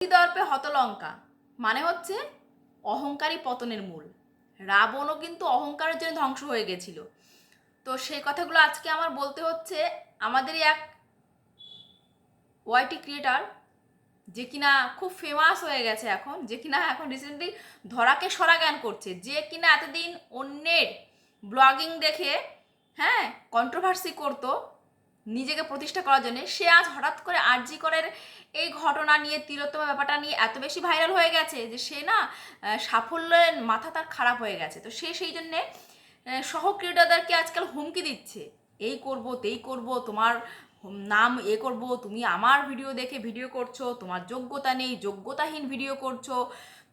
দর্পে হতলঙ্কা মানে হচ্ছে অহংকারী পতনের মূল। রাবণও কিন্তু অহংকারের জন্য ধ্বংস হয়ে গেছিল। তো সেই কথাগুলো আজকে আমার বলতে হচ্ছে আমাদেরই এক ওয়াইটি ক্রিয়েটার, যে কিনা খুব ফেমাস হয়ে গেছে এখন, যে কিনা এখন রিসেন্টলি ধরাকে সরা জ্ঞান করছে, যে কিনা এতদিন অন্যের ব্লগিং দেখে কন্ট্রোভার্সি করতো নিজেকে প্রতিষ্ঠা করার জন্য, সে আজ হঠাৎ করে আরজি করের এই ঘটনা নিয়ে, তিলোত্তমা ব্যাপারটা নিয়ে এত বেশি ভাইরাল হয়ে গেছে যে সে না সাফল্যের মাথা তার খারাপ হয়ে গেছে। তো সে সেই জন্যে সহ ক্রিয়েটারদেরকে আজকাল হুমকি দিচ্ছে, এই করব তেই করব, তোমার নাম করব, তুমি আমার ভিডিও দেখে ভিডিও করছো, তোমার যোগ্যতা নেই, যোগ্যতাহীন ভিডিও করছো,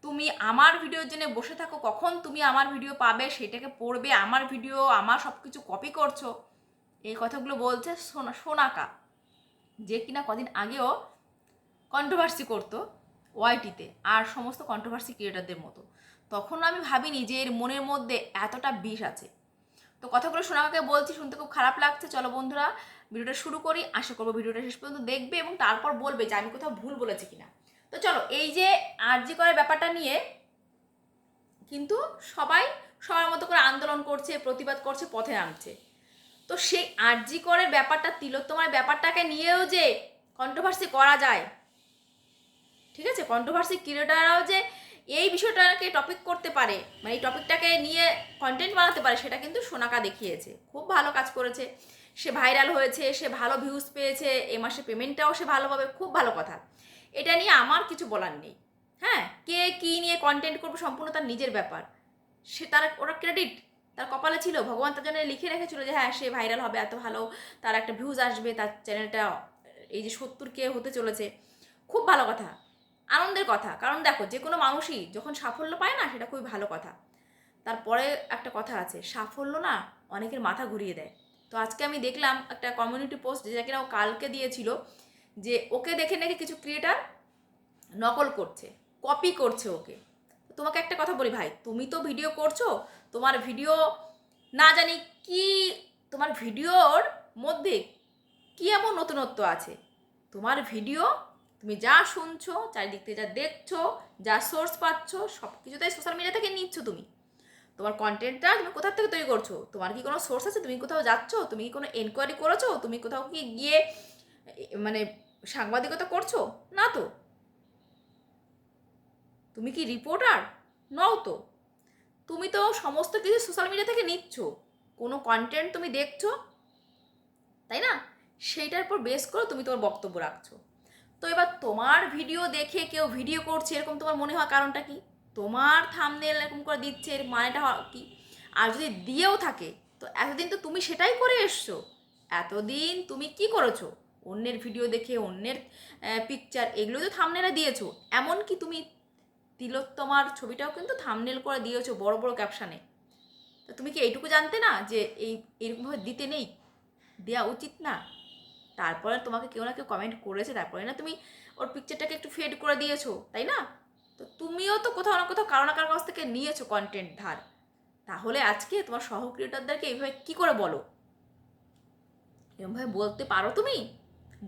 তুমি আমার ভিডিওর জন্য বসে থাকো, কখন তুমি আমার ভিডিও পাবে সেটাকে পড়বে, আমার ভিডিও আমার সব কিছু কপি করছো। এই কথাগুলো বলছে সোনাকা, যে কিনা কদিন আগেও কন্ট্রোভার্সি করতো ওয়াইটিতে আর সমস্ত কন্ট্রোভার্সি ক্রিয়েটারদের মতো। তখন আমি ভাবিনি যে এর মনের মধ্যে এতটা বিষ আছে। তো কথাগুলো সোনাকাকে বলছি, শুনতে খুব খারাপ লাগছে। চলো বন্ধুরা, ভিডিওটা শুরু করি। আশা করবো ভিডিওটা শেষ পর্যন্ত দেখবে এবং তারপর বলবে যে আমি কোথাও ভুল বলেছি কিনা। তো চলো, এই যে আরজি করার ব্যাপারটা নিয়ে কিন্তু সবাই সবার মতো করে আন্দোলন করছে, প্রতিবাদ করছে, পথে নামছে। তো সেই আরজি করের ব্যাপারটা, তিলোত্তমার ব্যাপারটাকে নিয়েও যে কন্ট্রোভার্সি করা যায়, ঠিক আছে, কন্ট্রোভার্সি ক্রিয়েটাররাও যে এই বিষয়টাকে টপিক করতে পারে, মানে এই টপিকটাকে নিয়ে কন্টেন্ট বানাতে পারে, সেটা কিন্তু সোনাকা দেখিয়েছে। খুব ভালো কাজ করেছে, সে ভাইরাল হয়েছে, সে ভালো ভিউজ পেয়েছে, এ মাসে পেমেন্টটাও সে ভালো পাবে, খুব ভালো কথা। এটা নিয়ে আমার কিছু বলার নেই। কে কী নিয়ে কন্টেন্ট করবে সম্পূর্ণ তার নিজের ব্যাপার। সে তার ওরা ক্রেডিট তার কপালে ছিল, ভগবান তার জন্য লিখে রেখেছিল যে সে ভাইরাল হবে, এত ভালো তার একটা ভিউজ আসবে, তার চ্যানেলটা এই যে 70K হতে চলেছে। খুব ভালো কথা, আনন্দের কথা। কারণ দেখো, যে কোনো মানুষই যখন সাফল্য পায় না, সেটা খুবই ভালো কথা। তারপরে একটা কথা আছে, সাফল্য না অনেকের মাথা ঘুরিয়ে দেয়। তো আজকে আমি দেখলাম একটা কমিউনিটি পোস্ট, যেটা কিনা ও কালকে দিয়েছিল, যে ওকে দেখে নাকি কিছু ক্রিয়েটার নকল করছে, কপি করছে ওকে। তোমাকে একটা কথা বলি ভাই, তুমি তো ভিডিও করছো, তোমার ভিডিও না জানি কি, তোমার ভিডিওর মধ্যে কি এমন নতুনত্ব আছে? তোমার ভিডিও তুমি যা শুনছো, চারিদিক থেকে যা দেখছো, যা সোর্স পাচ্ছ, সব কিছুটাই সোশ্যাল মিডিয়া থেকে নিচ্ছ তুমি। তোমার কন্টেন্টটা তুমি কোথা থেকে তৈরি করছো? তোমার কি কোনো সোর্স আছে? তুমি কোথাও যাচ্ছ? তুমি কি কোনো এনকোয়ারি করেছো? তুমি কোথাও কি গিয়ে মানে সাংবাদিকতা করছো? না তো। তুমি কি রিপোর্টার? নও তো। তুমি তো সমস্ত কিছু সোশ্যাল মিডিয়া থেকে নিচ্ছ, কোনো কন্টেন্ট তুমি দেখছো, তাই না? সেইটার উপর বেস করে তুমি তোমার বক্তব্য রাখছো। তো এবার তোমার ভিডিও দেখে কেউ ভিডিও করছে, এরকম তোমার মনে হয় কারণটা কি? তোমার থাম্বনেল এরকম করে দিচ্ছে, এর মানেটা কি? আর যদি দিয়েও থাকে, তো এতদিন তো তুমি সেটাই করে এসছো। এতদিন তুমি কি করেছো? অন্যের ভিডিও দেখে, অন্যের পিকচার, এগুলো তো থাম্বনেলে দিয়েছো। এমনকি তুমি তিলোত্তমার ছবিটাও কিন্তু থাম্বনেল করে দিয়েছো বড় বড় ক্যাপশানে। তো তুমি কি এইটুকু জানতে না যে এরকমভাবে দিতে নেই, দেওয়া উচিত না? তারপরে তোমাকে কেউ না কেউ কমেন্ট করেছে, তারপরে না তুমি ওর পিকচারটাকে একটু ফেড করে দিয়েছো, তাই না? তো তুমিও তো কোথাও না কোথাও কারো না কারো কাছ থেকে নিয়েছো কন্টেন্ট ধার। তাহলে আজকে তোমার সহ ক্রিয়েটারদেরকে এইভাবে কী করে বলো? এরকমভাবে বলতে পারো তুমি?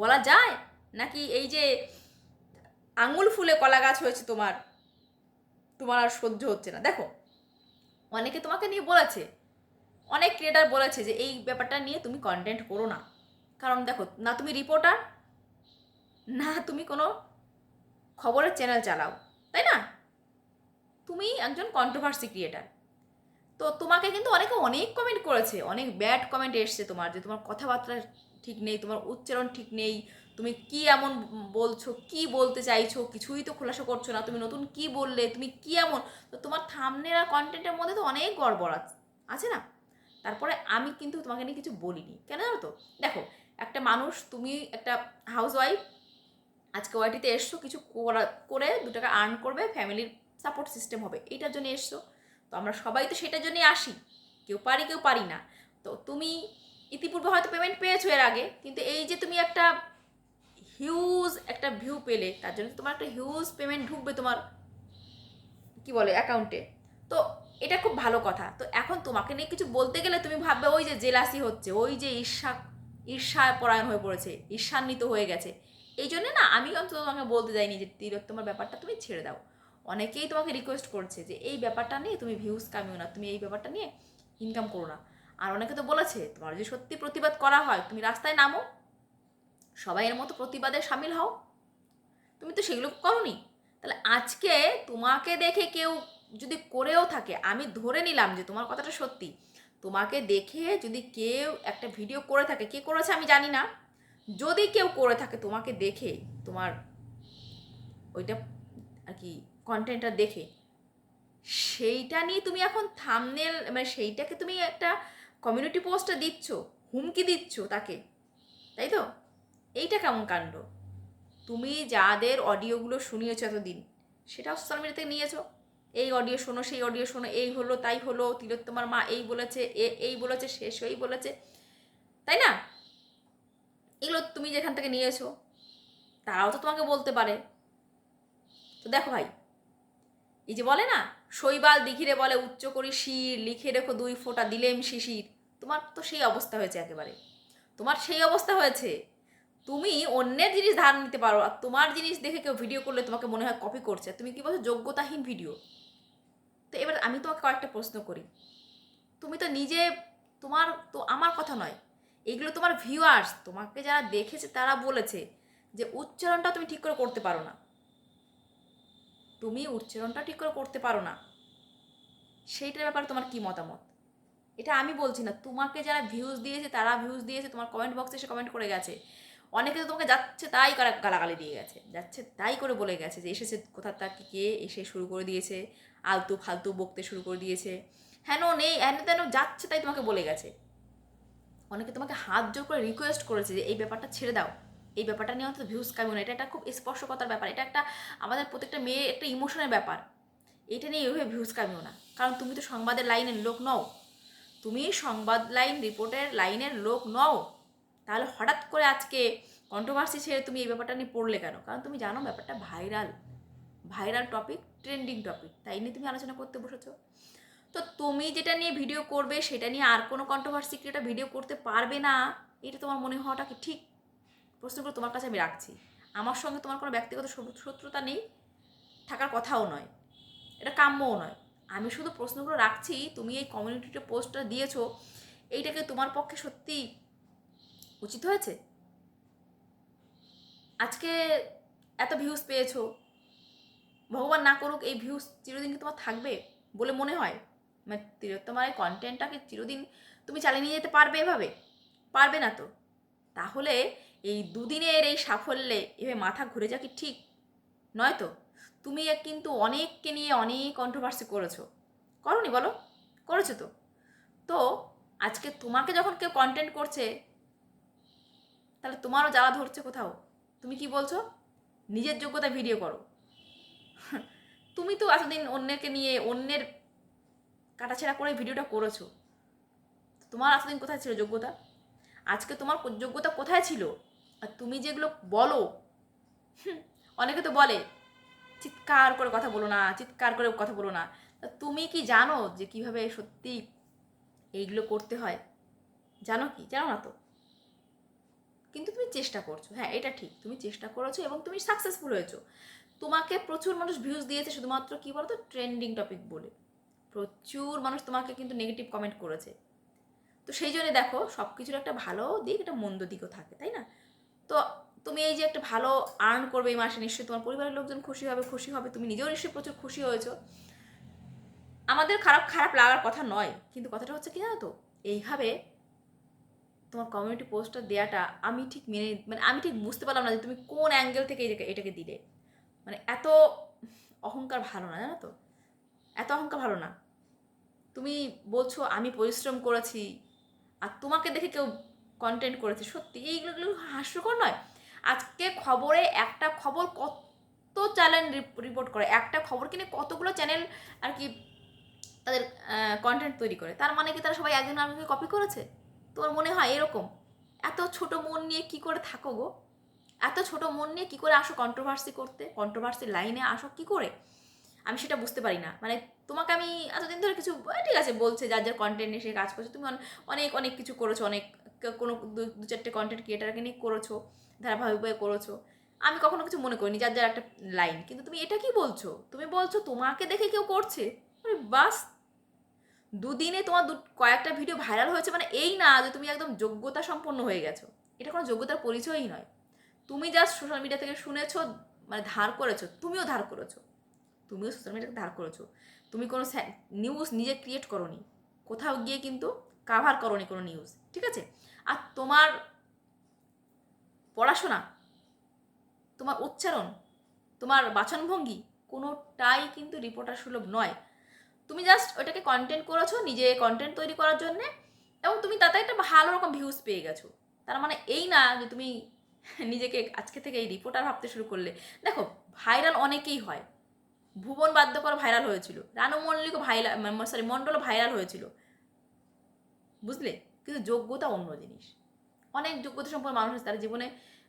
বলা যায়? নাকি এই যে আঙুল ফুলে কলা গাছ হয়েছে তোমার, তোমার আর সহ্য হচ্ছে না? দেখো, অনেকে তোমাকে নিয়ে বলেছে, অনেক ক্রিয়েটার বলেছে যে এই ব্যাপারটা নিয়ে তুমি কন্টেন্ট করো না। কারণ দেখো, না তুমি রিপোর্টার, না তুমি কোনো খবরের চ্যানেল চালাও, তাই না? তুমি একজন কন্ট্রোভার্সি ক্রিয়েটার। তো তোমাকে কিন্তু অনেকে অনেক কমেন্ট করেছে, অনেক ব্যাড কমেন্ট এসছে তোমার, যে তোমার কথাবার্তা ঠিক নেই, তোমার উচ্চারণ ঠিক নেই, তুমি কি এমন বলছো, কি বলতে চাইছো, কিছুই তো খোলাসা করছো না, তুমি নতুন কি বললে, তুমি কি এমন। তো তোমার থাম্বনেল আর কন্টেন্টের মধ্যে তো অনেক গড়বড় আছে না? তারপরে আমি কিন্তু তোমাকে নিয়ে কিছু বলিনি, কেন জানো তো? দেখো, একটা মানুষ, তুমি একটা হাউস ওয়াইফ, আজকে ওয়াইটিতে এসছো, কিছু করে 2 টাকা আর্ন করবে, ফ্যামিলির সাপোর্ট সিস্টেম হবে, এইটার জন্য এসছো। তো আমরা সবাই তো সেটার জন্যই আসি, কেউ পারি কেউ পারি না। তো তুমি ইতিপূর্বে হয়তো পেমেন্ট পেয়েছো এর আগে, কিন্তু এই যে তুমি একটা হিউজ একটা ভিউ পেলে, তার জন্য তোমার একটা হিউজ পেমেন্ট ঢুকবে তোমার কি বলে অ্যাকাউন্টে। তো এটা খুব ভালো কথা। তো এখন তোমাকে নিয়ে কিছু বলতে গেলে তুমি ভাববে ওই যে জেলাসি হচ্ছে, ওই যে ঈর্ষা পরায়ণ হয়ে পড়েছে, ঈর্ষান্বিত হয়ে গেছে, এই জন্য না আমি অন্তত তোমাকে বলতে যাইনি যে তিলোত্তমার ব্যাপারটা তুমি ছেড়ে দাও। অনেকেই তোমাকে রিকোয়েস্ট করছে যে এই ব্যাপারটা নিয়ে তুমি ভিউজ কামিও না, তুমি এই ব্যাপারটা নিয়ে ইনকাম করো না। আর অনেকে তো বলেছে তোমার যদি সত্যি প্রতিবাদ করা হয় তুমি রাস্তায় নামো, সবাইয়ের মতো প্রতিবাদে সামিল হও। তুমি তো সেগুলো করোনি। তাহলে আজকে তোমাকে দেখে কেউ যদি করেও থাকে, আমি ধরে নিলাম যে তোমার কথাটা সত্যি, তোমাকে দেখে যদি কেউ একটা ভিডিও করে থাকে, কে করেছে আমি জানি না, যদি কেউ করে থাকে তোমাকে দেখে, তোমার ওইটা আর কি কন্টেন্টটা দেখে, সেইটা নিয়ে তুমি এখন থাম্বনেল মানে সেইটাকে তুমি একটা কমিউনিটি পোস্টে দিচ্ছ, হুমকি দিচ্ছ তাকে, তাই তো? এইটা কেমন কাণ্ড? তুমি যাদের অডিওগুলো শুনিয়েছো এতদিন, সেটাও সোশ্যাল মিডিয়া থেকে নিয়েছো। এই অডিও শোনো, সেই অডিও শোনো, এই হলো তাই হলো, তিলোত্তমার মা এই বলেছে, এই বলেছে, শেষ এই বলেছে, তাই না? এগুলো তুমি যেখান থেকে নিয়েছো তারাও তো তোমাকে বলতে পারে। তো দেখো ভাই, এই যে বলে না, শৈবাল দিঘিরে বলে উচ্চ করি শির, লিখে রেখো 2 ফোঁটা দিলেম শিশির, তোমার তো সেই অবস্থা হয়েছে একেবারে। তোমার সেই অবস্থা হয়েছে, তুমি অন্যের জিনিস ধার নিতে পারো, আর তোমার জিনিস দেখে কেউ ভিডিও করলে তোমাকে মনে হয় কপি করছে, তুমি কি বলছো যোগ্যতাহীন ভিডিও। তো এবার আমি তোমাকে কয়েকটা প্রশ্ন করি, তুমি তো নিজে, তোমার তো আমার কথা নয়, এগুলো তোমার ভিউয়ার্স, তোমাকে যারা দেখেছে তারা বলেছে যে উচ্চারণটা তুমি ঠিক করে করতে পারো না, তুমি উচ্চারণটা ঠিক করে করতে পারো না, সেইটার ব্যাপারে তোমার কি মতামত? এটা আমি বলছি না, তোমাকে যারা ভিউজ দিয়েছে তারা ভিউজ দিয়েছে, তোমার কমেন্ট বক্সে এসে কমেন্ট করে গেছে, অনেকে তো তোমাকে যাচ্ছে তাই গালাগালি দিয়ে গেছে, যাচ্ছে তাই করে বলে গেছে যে এসেছে কোথার থেকে কে এসে শুরু করে দিয়েছে, আলতু ফালতু বকতে শুরু করে দিয়েছে, হেন নেই হেন তেন যাচ্ছে তাই তোমাকে বলে গেছে। অনেকে তোমাকে হাত জোর করে রিকোয়েস্ট করেছে যে এই ব্যাপারটা ছেড়ে দাও, এই ব্যাপারটা নিয়ে অন্তত ভিউজ কামিও না, এটা একটা খুব স্পর্শকতার ব্যাপার, এটা একটা আমাদের প্রত্যেকটা মেয়ে একটা ইমোশনের ব্যাপার, এটা নিয়ে এভাবে ভিউজ কামিও না। কারণ তুমি তো সংবাদের লাইনের লোক নও, তুমি সংবাদ লাইন রিপোর্টের লাইনের লোক নও, তাহলে হঠাৎ করে আজকে কন্ট্রোভার্সি ছেড়ে তুমি এই ব্যাপারটা নিয়ে পড়লে কেন? কারণ তুমি জানো ব্যাপারটা viral, viral topic, trending topic, তাই নিয়ে তুমি আলোচনা করতে বসেছো। তো তুমি যেটা নিয়ে ভিডিও করবে সেটা নিয়ে আর কোনো কন্ট্রোভার্সি ক্রিয়েটার ভিডিও করতে পারবে না, এটা তোমার মনে হওয়াটা কি ঠিক? প্রশ্নগুলো তোমার কাছে আমি রাখছি। আমার সঙ্গে তোমার কোনো ব্যক্তিগত শত্রুতা নেই, থাকার কথাও নয়, এটা কাম্যও নয়। আমি শুধু প্রশ্নগুলো রাখছি, তুমি এই কমিউনিটিতে পোস্টটা দিয়েছো, এইটাকে তোমার পক্ষে সত্যি উচিত হয়েছে? আজকে এত ভিউজ পেয়েছো, ভগবান না করুক এই ভিউজ চিরদিন কি তোমার থাকবে বলে মনে হয়? মানে তোমার এই কন্টেন্টটাকে চিরদিন তুমি চালিয়ে নিয়ে যেতে পারবে এভাবে? পারবে না তো। তাহলে এই দুদিনের এই সাফল্যে এভাবে মাথা ঘুরে যা কি ঠিক নয় তো? তুমি কিন্তু অনেককে নিয়ে অনেক কন্ট্রোভার্সি করেছো, করোনি বলো? করেছো তো। তো আজকে তোমাকে যখন কেউ কন্টেন্ট করছে, তাহলে তোমারও জ্বালা ধরছে কোথাও। তুমি কি বলছো? নিজের যোগ্যতা ভিডিও করো। তুমি তো এতদিন অন্যকে নিয়ে অন্যের কাটাছেড়া করে ভিডিওটা করেছো, তোমার এতদিন কোথায় ছিল যোগ্যতা? আজকে তোমার যোগ্যতা কোথায় ছিল? আর তুমি যেগুলো বলো, অনেকে তো বলে চিৎকার করে কথা বলো না, চিৎকার করে কথা বলো না, তা তুমি কি জানো যে কিভাবে সত্যি এইগুলো করতে হয়? জানো কি? জানো না তো। কিন্তু তুমি চেষ্টা করছো, হ্যাঁ এটা ঠিক, তুমি চেষ্টা করেছো এবং তুমি সাকসেসফুল হয়েছো। তোমাকে প্রচুর মানুষ ভিউজ দিয়েছে শুধুমাত্র কি বলতো ট্রেন্ডিং টপিক বলে, প্রচুর মানুষ তোমাকে কিন্তু নেগেটিভ কমেন্ট করেছে। তো সেই জন্য দেখো সব কিছুর একটা ভালো দিক একটা মন্দ দিকও থাকে, তাই না? তো তুমি এই যে একটা ভালো আর্ন করবে এই মাসে, নিশ্চয়ই তোমার পরিবারের লোকজন খুশি হবে, তুমি নিজেও নিশ্চয়ই প্রচুর খুশি হয়েছো। আমাদের খারাপ খারাপ লাগার কথা নয়, কিন্তু কথাটা হচ্ছে কি জানো তো, এইভাবে তোমার কমিউনিটি পোস্টটা দেওয়াটা আমি ঠিক মানে আমি ঠিক বুঝতে পারলাম না যে তুমি কোন অ্যাঙ্গেল থেকে এটাকে দিলে। মানে এত অহংকার ভালো না, জানো তো, এত অহংকার ভালো না। তুমি বলছো আমি পরিশ্রম করেছি আর তোমাকে দেখে কেউ কন্টেন্ট করেছে, সত্যি এইগুলো হাস্যকর নয়? আজকে খবরে একটা খবর কত চ্যানেল রিপোর্ট করে, একটা খবর কিনে কতগুলো চ্যানেল আর কি তাদের কন্টেন্ট তৈরি করে, তার মানে কি তারা সবাই একজন আরেকজনকে কপি করেছে? তোমার মনে হয় এরকম? এত ছোট মন নিয়ে কি করে থাকো গো? এত ছোট মন নিয়ে কি করে আসো কন্ট্রোভার্সি করতে, কন্ট্রোভার্সির লাইনে আসো কি করে? আমি সেটা বুঝতে পারি না। মানে তোমাকে আমি এতদিন ধরে কিছু ঠিক আছে বলছে, যার যার কন্টেন্ট নিয়ে সে কাজ করছে, তুমি অনেক অনেক কিছু করেছো, অনেক কোনো দু চারটে কন্টেন্ট ক্রিয়েটারকে নিয়ে করেছো, ধারাবাহিকভাবে করেছো, আমি কখনো কিছু মনে করিনি, যার যার একটা লাইন। কিন্তু তুমি এটা কি বলছো? তুমি বলছো তোমাকে দেখে কেউ করছে। আরে বাস, দুদিনে তোমার কয়েকটা ভিডিও ভাইরাল হয়েছে, মানে এই না যে তুমি একদম যোগ্যতা সম্পন্ন হয়ে গেছো। এটা কোনো যোগ্যতার পরিচয়ই নয়। তুমি জাস্ট সোশ্যাল মিডিয়া থেকে শুনেছো, মানে ধার করেছো, তুমিও ধার করেছো, তুমিও সোশ্যাল মিডিয়া থেকে ধার করেছো। তুমি কোনো নিউজ নিজে ক্রিয়েট করোনি, কোথাও গিয়ে কিন্তু কাভার করোনি কোনো নিউজ, ঠিক আছে? আর তোমার পড়াশোনা, তোমার উচ্চারণ, তোমার বাচনভঙ্গি কোনোটাই কিন্তু রিপোর্টার সুলভ নয়। তুমি জাস্ট ওইটাকে কন্টেন্ট করেছো নিজে কন্টেন্ট তৈরি করার জন্যে, এবং তুমি তাতে একটা ভালো রকম ভিউজ পেয়ে গেছো। তার মানে এই না যে তুমি নিজেকে আজকে থেকে এই রিপোর্টার ভাবতে শুরু করলে। দেখো, ভাইরাল অনেকেই হয়। ভুবন বাদ্যকর ভাইরাল হয়েছিল, রানু মল্লিকও ভাইরাল, সরি মণ্ডলও ভাইরাল হয়েছিল, বুঝলে? কিন্তু যোগ্যতা অন্য জিনিস। অনেক যোগ্যতা সম্পন্ন মানুষ আছে, তার জীবনে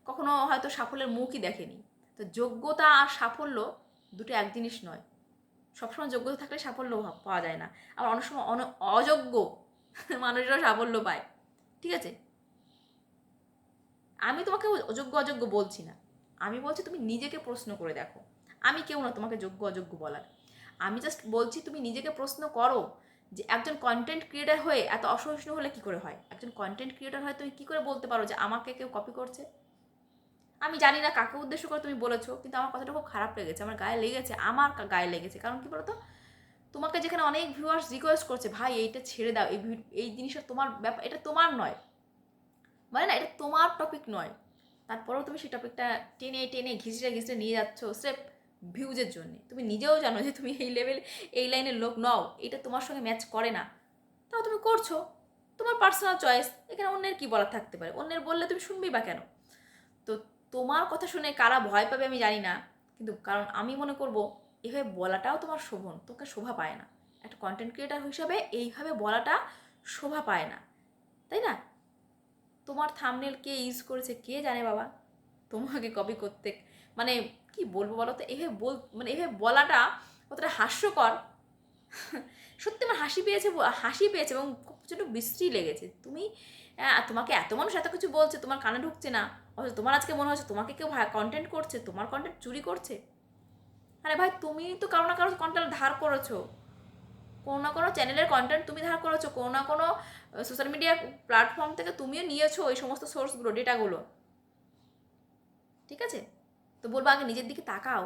কখনো হয়তো সাফল্যের মুখই দেখেনি। তো যোগ্যতা আর সাফল্য দুটো এক জিনিস নয়। সবসময় যোগ্যতা থাকলে সাফল্য পাওয়া যায় না, আবার অনেক সময় অযোগ্য মানুষরাও সাফল্য পায়, ঠিক আছে? আমি তোমাকে অযোগ্য অযোগ্য বলছি না, আমি বলছি তুমি নিজেকে প্রশ্ন করে দেখো। আমি কেউ না তোমাকে যোগ্য অযোগ্য বলার। আমি জাস্ট বলছি তুমি নিজেকে প্রশ্ন করো যে একজন কন্টেন্ট ক্রিয়েটার হয়ে এত অসহিষ্ণু হলে কি করে হয়? একজন কন্টেন্ট ক্রিয়েটার হয়ে তুমি কী করে বলতে পারো যে আমাকে কেউ কপি করছে? আমি জানি না কাকে উদ্দেশ্য করে তুমি বলেছো, কিন্তু আমার কথাটা খুব খারাপ লেগেছে, আমার গায়ে লেগেছে, আমার গায়ে লেগেছে। কারণ কি বলতো, তোমাকে যেখানে অনেক ভিউয়ার্স রিকোয়েস্ট করছে ভাই এইটা ছেড়ে দাও, এই জিনিসটা তোমার ব্যাপার, এটা তোমার নয়, মানে না, এটা তোমার টপিক নয়, তারপরেও তুমি সেই টপিকটা টেনে টেনে ঘিচড়ে ঘিচড়ে নিয়ে যাচ্ছ স্রেফ ভিউজের জন্য। তুমি নিজেও জানো যে তুমি এই লেভেল, এই লাইনের লোক নও, এটা তোমার সঙ্গে ম্যাচ করে না, তাও তুমি করছো। তোমার পার্সোনাল চয়েস, এখানে অন্যের কী বলার থাকতে পারে? অন্যের বললে তুমি শুনবেই বা কেন? তো তোমার কথা শুনে কারা ভয় পাবে আমি জানি না, কিন্তু কারণ আমি মনে করবো এভাবে বলাটাও তোমার শোভন, তোকে শোভা পায় না। একটা কন্টেন্ট ক্রিয়েটার হিসাবে এইভাবে বলাটা শোভা পায় না, তাই না? তোমার থাম্বনেল কে ইউজ করেছে কে জানে বাবা, তোমাকে কপি করতে। মানে কি বলবো বলো তো, এভাবে মানে এভাবে বলাটা কতটা হাস্যকর। সত্যি আমার হাসি পেয়েছে এবং খুব প্রচণ্ড বিশ্রী লেগেছে। তুমি তোমাকে এত মানুষ এত কিছু বলছে, তোমার কানে ঢুকছে না, অথচ তোমার আজকে মনে হচ্ছে তোমাকে কেউ কন্টেন্ট করছে, তোমার কন্টেন্ট চুরি করছে। আরে ভাই, তুমি তো কারো না কারো কন্টেন্ট ধার করেছো, কোনো না কোনো চ্যানেলের কন্টেন্ট তুমি ধার করেছো, কোনো না কোনো সোশ্যাল মিডিয়া প্ল্যাটফর্ম থেকে তুমিও নিয়েছো ওই সমস্ত সোর্সগুলো, ডেটাগুলো, ঠিক আছে? তো বলবো আগে নিজের দিকে তাকাও,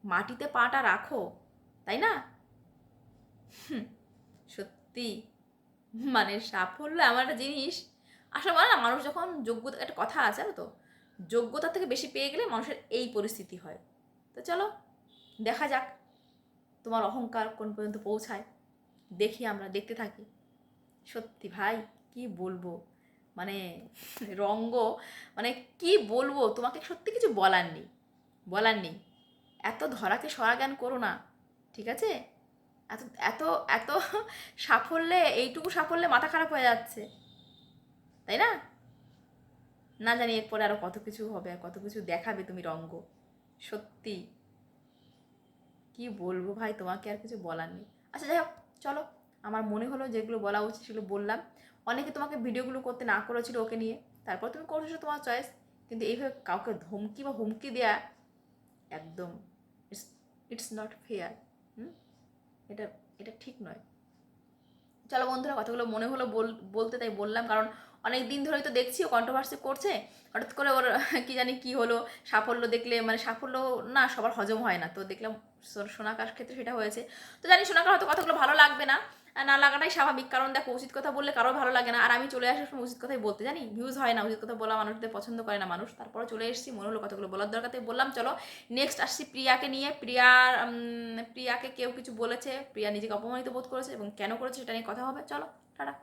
মাটিতে পাটা রাখো, তাই না? সত্যি, মানে সাফল্য এমন একটা জিনিস, আসলে বলে না, মানুষ যখন যোগ্যতা, একটা কথা আছে জানো তো, যোগ্যতা থেকে বেশি পেয়ে গেলে মানুষের এই পরিস্থিতি হয়। তো চলো দেখা যাক তোমার অহংকার কোন পর্যন্ত পৌঁছায়, দেখি, আমরা দেখতে থাকি। সত্যি ভাই, কি বলবো, মানে রঙ্গ, মানে কি বলবো তোমাকে, সত্যি কিছু বলার নেই, বলার নেই। এত ধরাকে সরা জ্ঞান করো না, ঠিক আছে? এত এত এত সাফল্যে, এইটুকু সাফল্যে মাথা খারাপ হয়ে যাচ্ছে, তাই না? না জানি এরপরে আরও কত কিছু হবে, আর কত কিছু দেখাবে তুমি রঙ্গ। সত্যি কি বলবো ভাই, তোমাকে আর কিছু বলার নেই। আচ্ছা যাই হোক, চলো, আমার মনে হলো যেগুলো বলা উচিত সেগুলো বললাম। অনেকে তোমাকে ভিডিওগুলো করতে না করেছিল ওকে নিয়ে, তারপর তুমি করছো, তোমার চয়েস। কিন্তু এইভাবে কাউকে ধমকি বা হুমকি দেওয়া একদম, ইটস ইটস নট ফেয়ার। এটা এটা ঠিক নয়। চলো বন্ধুরা, কথাগুলো মনে হলো বলতে, তাই বললাম। কারণ অনেক দিন ধরেই তো দেখছি ও কন্ট্রোভার্সি করছে, হঠাৎ করে ওর কি জানি কি হলো, সাফল্য দেখলে, মানে সাফল্য না সবার হজম হয় না, তো দেখলাম সোনাকার ক্ষেত্রে সেটা হয়েছে। তো জানি সোনাকার হয়তো কথাগুলো ভালো লাগবে না, আর না লাগাটাই স্বাভাবিক, কারণ দেখো উচিত কথা বললে কারো ভালো লাগে না, আর আমি চলে আসার সময় উচিত কথাই বলতে জানি, ভিউজ হয় না, উচিত কথা বলা মানুষদের পছন্দ করে না মানুষ, তারপরে চলে এসেছি, মনে হলো কথাগুলো বলার দরকার, তাই বললাম। চলো নেক্সট আসছি প্রিয়াকে নিয়ে। প্রিয়াকে কেউ কিছু বলেছে, প্রিয়া নিজেকে অপমানিত বোধ করেছে, এবং কেন করেছে সেটা নিয়ে কথা হবে। চলো, টাটা।